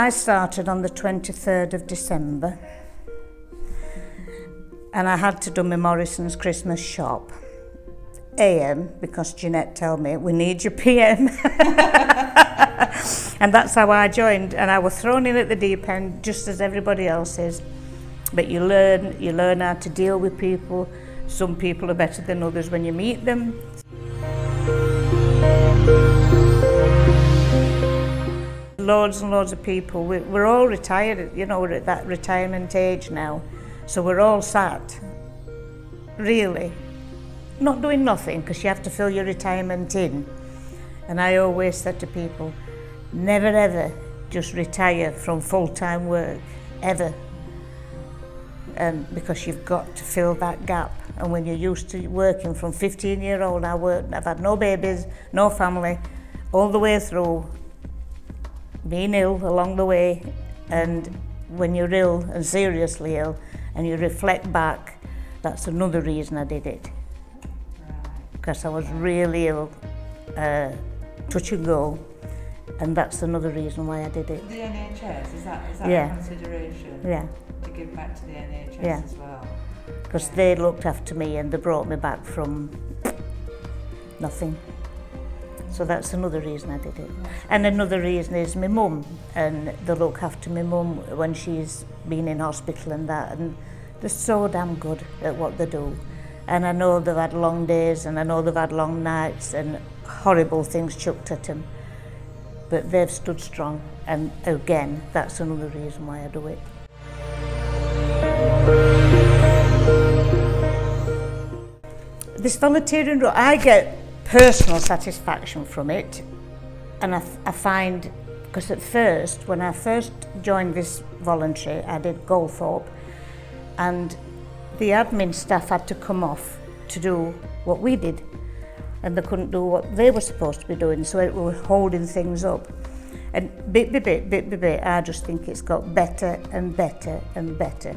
I started on the 23rd of December and I had to do my Morrison's Christmas shop. AM, because Jeanette told me, we need your PM. And that's how I joined, and I was thrown in at the deep end just as everybody else is. But you learn how to deal with people. Some people are better than others when you meet them. Loads and loads of people, we're all retired, you know, we're at that retirement age now. So we're all sat, really, not doing nothing, because you have to fill your retirement in. And I always said to people, never ever just retire from full-time work, ever. Because you've got to fill that gap. And when you're used to working from 15-year-old, I've had no babies, no family, all the way through, being ill along the way, and when you're ill and seriously ill and you reflect back, that's another reason I did it. Because I was really ill, touch and go, and that's another reason why I did it. The NHS, is that Yeah. a consideration? Yeah. To give back to the NHS Yeah. as well? Because they looked after me and they brought me back from nothing. So that's another reason I did it. And another reason is my mum, and they look after my mum when she's been in hospital and that, and they're so damn good at what they do. And I know they've had long days and I know they've had long nights and horrible things chucked at them, but they've stood strong, and again, that's another reason why I do it. This volunteering role, I get personal satisfaction from it, and I find, because at first, when I first joined this voluntary, I did Goldthorpe, and the admin staff had to come off to do what we did, and they couldn't do what they were supposed to be doing, so it was holding things up. And bit by bit, I just think it's got better and better and better.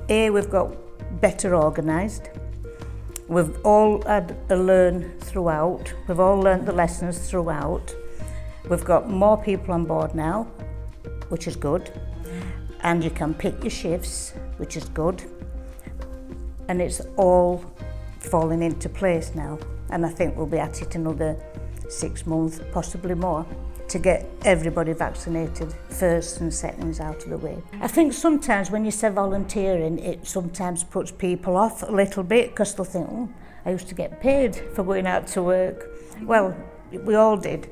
We've got better organised. We've all had a learn throughout. We've all learnt the lessons throughout. We've got more people on board now, which is good. And you can pick your shifts, which is good. And it's all falling into place now. And I think we'll be at it another 6 months, possibly more, to get everybody vaccinated, first and seconds, out of the way. I think sometimes when you say volunteering, it sometimes puts people off a little bit, because they'll think, oh, I used to get paid for going out to work. Well, we all did.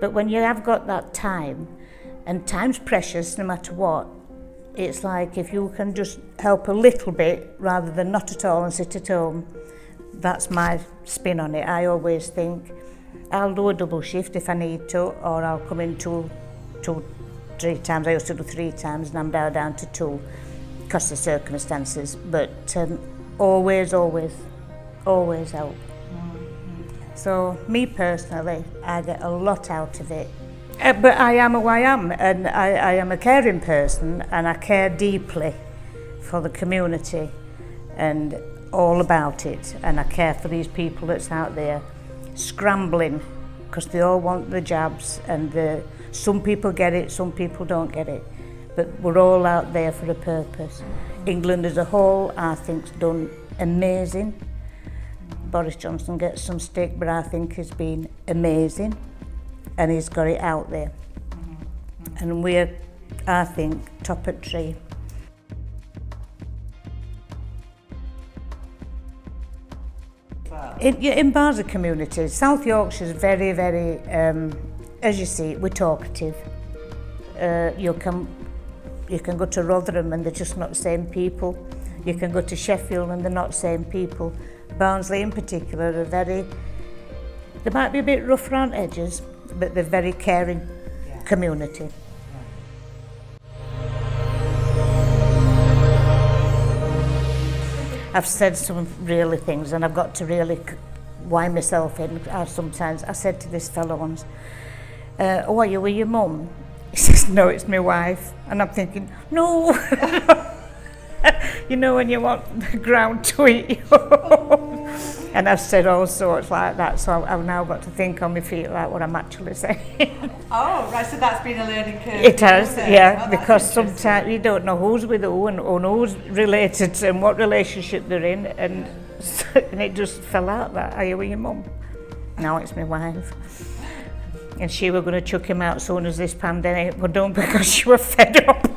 But when you have got that time, and time's precious no matter what, it's like if you can just help a little bit rather than not at all and sit at home. That's my spin on it. I always think, I'll do a double shift if I need to, or I'll come in two, 3 times. I used to do 3 times, and I'm now down to 2 because of circumstances. But always help. So me personally, I get a lot out of it. But I am who I am, and I am a caring person, and I care deeply for the community and all about it. And I care for these people that's out there scrambling, because they all want the jabs, and some people get it, some people don't get it, but we're all out there for a purpose. England as a whole, I think, has done amazing. Boris Johnson gets some stick, but I think he's been amazing, and he's got it out there. And we're, I think, top at tree. In Barnsley community, South Yorkshire is very, very, as you see, we're talkative. You can go to Rotherham and they're just not the same people. You can go to Sheffield and they're not the same people. Barnsley in particular are they might be a bit rough around edges, but they're very caring community. I've said some really things, and I've got to really wind myself in. I said to this fellow once, oh, are you with your mum? He says, no, it's my wife. And I'm thinking, no. You know when you want the ground to eat you. And I've said all sorts like that, so I've now got to think on my feet about what I'm actually saying. Oh, right, so that's been a learning curve. It has, for you, yeah, oh, because that's interesting. sometimes you don't know who's with who and who's related to and what relationship they're in, and, and it just fell out that, are you with your mum? Now it's my wife. And she were going to chuck him out soon as this pandemic were done because she was fed up.